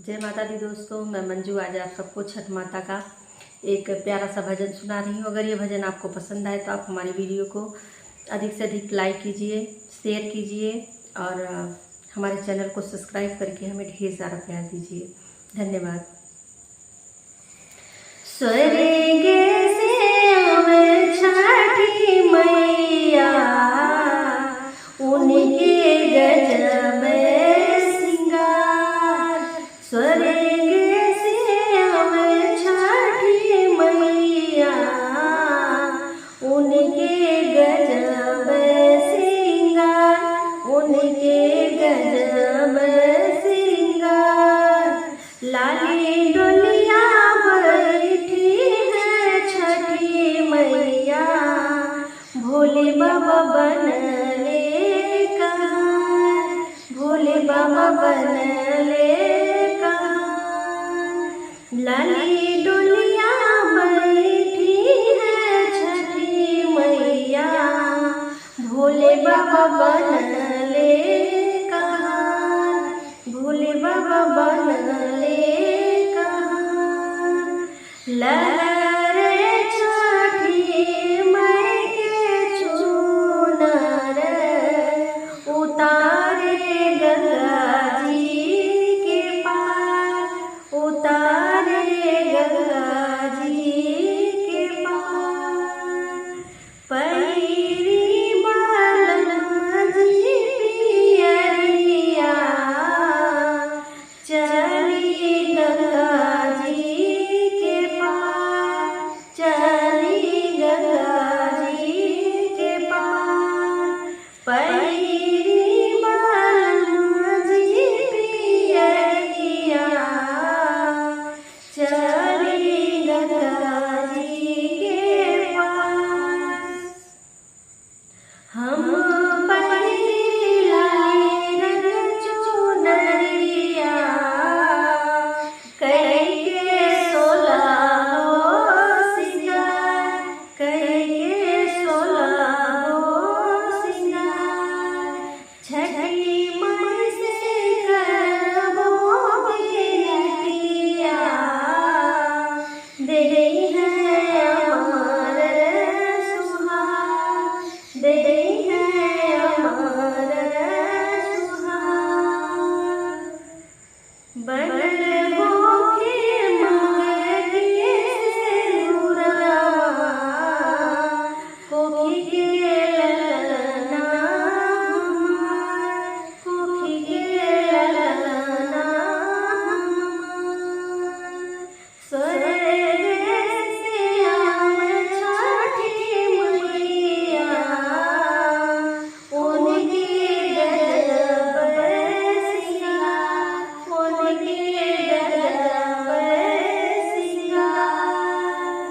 जय माता दी दोस्तों, मैं मंजू आज आप सबको छठ माता का एक प्यारा सा भजन सुना रही हूँ। अगर ये भजन आपको पसंद आए तो आप हमारी वीडियो को अधिक से अधिक लाइक कीजिए, शेयर कीजिए और हमारे चैनल को सब्सक्राइब करके हमें ढेर सारा प्यार दीजिए। धन्यवाद। स्वर्ग से आवे छठी मैया, उनके गजब स्वर्ग से आवे छठी मैया, उनके गजब सिंगार, उनके गजब सिंगार। लाली डोलिया बैठी है छठी मैया, भोले बाबा बनले कहाँ, भोले बाबा बनले। लाली डोलिया बैठी है छठी मैया, भोले बाबा बनले कहाँ, भोले बाबा बनले कहाँ। लहरे छठी मई के चुनर, उतारे गंगा जी के पार, उतारे गंगा जी के पार। पैरी मलम जी पियरिया, चली गंगा जी के पार, चली गंगा जी के पार। पैरी मलम जी पियरिया, चली गंगा जी के पास। हम पहिला रंग चुनरिया, कइके सोलहो सिंगार, कइके सोलहो सिंगार। छठी माई से करबो बिनतिया, दे है अमर सुहाग, दे है अमर सुहाग।